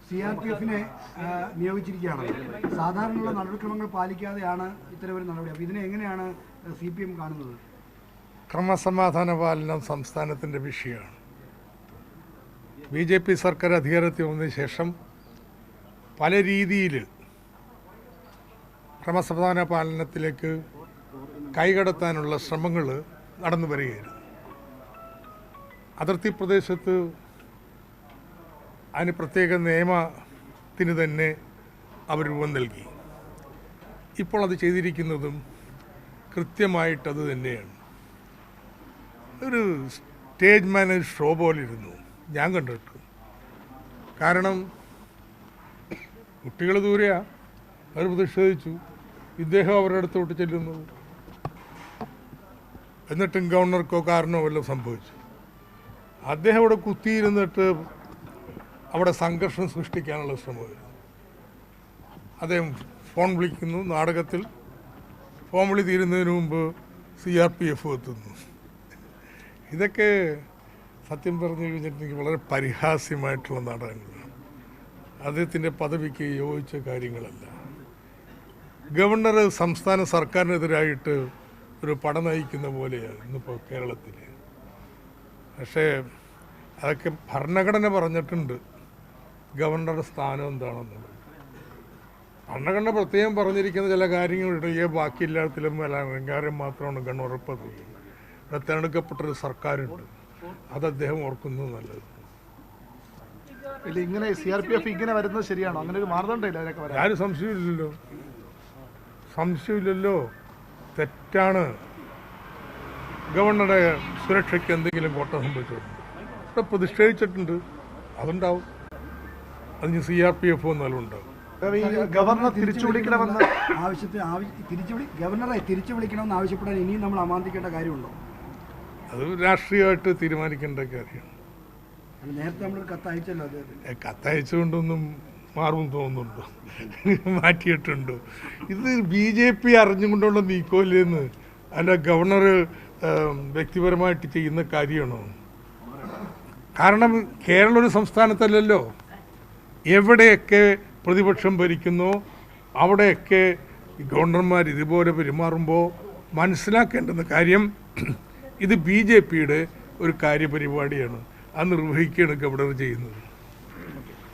CRPF-നെ നിയോഗിച്ചിരിക്കുകയാണ്. സാധാരണയുള്ള നടപടിക്രമങ്ങൾ പാലിക്കാതെയാണ് ഇത്തരമൊരു നടപടി. അപ്പോൾ ഇതിനെ എങ്ങനെയാണ് CPM കാണുന്നത്? ക്രമസമാധാന പാലനം സംസ്ഥാനത്തിൻ്റെ വിഷയമാണ്. BJP സർക്കാർ അധികാരത്തിൽ വന്നതിന് ശേഷം പല രീതിയിൽ ക്രമസമാധാന പാലനത്തിലേക്ക് കൈകടത്താനുള്ള ശ്രമങ്ങൾ നടന്നു വരികയായിരുന്നു. അതിർത്തി പ്രദേശത്ത് അതിന് പ്രത്യേക നിയമത്തിന് തന്നെ അവർ രൂപം നൽകി. ഇപ്പോൾ അത് ചെയ്തിരിക്കുന്നതും കൃത്യമായിട്ടത് തന്നെയാണ്. ഒരു സ്റ്റേജ് മാനേജ് ഷോ പോലെ ഇരുന്നു ഞാൻ കണ്ടിട്ട്. കാരണം കുട്ടികൾ ദൂരെയാ, അവർ പ്രതിഷേധിച്ചു, ഇദ്ദേഹം അവരുടെ അടുത്തോട്ട് ചെല്ലുന്നത്, എന്നിട്ടും ഗവർണർക്കോ കാരണോ വല്ലതും സംഭവിച്ചു. അദ്ദേഹം അവിടെ കുത്തിയിരുന്നിട്ട് അവിടെ സംഘർഷം സൃഷ്ടിക്കാനുള്ള ശ്രമമായിരുന്നു. അദ്ദേഹം ഫോൺ വിളിക്കുന്നു, നാടകത്തിൽ ഫോൺ വിളി തീരുന്നതിന് മുമ്പ് CRPF എത്തുന്നു. ഇതൊക്കെ സത്യം പറഞ്ഞു കഴിഞ്ഞിട്ടുണ്ടെങ്കിൽ വളരെ പരിഹാസ്യമായിട്ടുള്ള നാടകങ്ങളാണ്. അദ്ദേഹത്തിൻ്റെ പദവിക്ക് യോജിച്ച കാര്യങ്ങളല്ല. ഗവർണർ സംസ്ഥാന സർക്കാരിനെതിരായിട്ട് ഒരു പട നയിക്കുന്ന പോലെയാണ് ഇന്നിപ്പോൾ കേരളത്തിൽ. പക്ഷേ അതൊക്കെ ഭരണഘടന പറഞ്ഞിട്ടുണ്ട് ഗവർണറുടെ സ്ഥാനം എന്താണെന്നുള്ളത്. ഭരണഘടന പ്രത്യേകം പറഞ്ഞിരിക്കുന്ന ചില കാര്യങ്ങളിടയെ ബാക്കിയെല്ലാത്തിലും അലങ്കാരം മാത്രമാണ് ഗവർണർ പദവി. ഇവിടെ തിരഞ്ഞെടുക്കപ്പെട്ടൊരു സർക്കാരുണ്ട്, അത് അദ്ദേഹം ഓർക്കുന്നത് നല്ലത്. ഇങ്ങനെ CRPF ഇങ്ങനെ വരുന്നത് ശരിയാണോ? അങ്ങനെ ഒരു മാർഗമുണ്ടല്ലോ അതിനൊക്കെ? ആരും സംശയമില്ലല്ലോ, തെറ്റാണ്. ഗവർണറുടെ സുരക്ഷയ്ക്ക് എന്തെങ്കിലും കോട്ടം സംഭവിച്ചിട്ടുണ്ട്, ഇവിടെ പ്രതിഷേധിച്ചിട്ടുണ്ട്, അതുണ്ടാവും. അതിന് CRPF എന്നാലും ഉണ്ടാവും. ഗവർണർ തിരിച്ചു വിളിക്കണമെന്ന് ഗവർണറെ തിരിച്ചു വിളിക്കണമെന്ന് ആവശ്യപ്പെടാൻ ഇനിയും നമ്മൾ അമാന്തിക്കേണ്ട കാര്യമുണ്ടോ? അത് രാഷ്ട്രീയമായിട്ട് തീരുമാനിക്കേണ്ട കാര്യമാണ്. നേരത്തെ നമ്മളൊരു കത്തയച്ചല്ലോ. കത്തയച്ചുകൊണ്ടൊന്നും മാറും തോന്നുന്നുണ്ടോ? മാറ്റിയിട്ടുണ്ടോ? ഇത് BJP അറിഞ്ഞുകൊണ്ടുള്ള നീക്കമില്ലെന്ന് അല്ല ഗവർണർ വ്യക്തിപരമായിട്ട് ചെയ്യുന്ന കാര്യമാണോ? കാരണം കേരളം ഒരു സംസ്ഥാനത്തല്ലല്ലോ. എവിടെയൊക്കെ പ്രതിപക്ഷം ഭരിക്കുന്നോ അവിടെയൊക്കെ ഗവർണർമാർ ഇതുപോലെ പെരുമാറുമ്പോൾ മനസ്സിലാക്കേണ്ടുന്ന കാര്യം ഇത് BJPയുടെ ഒരു കാര്യപരിപാടിയാണ്. അത് നിർവഹിക്കുകയാണ് ഗവർണർ ചെയ്യുന്നത്.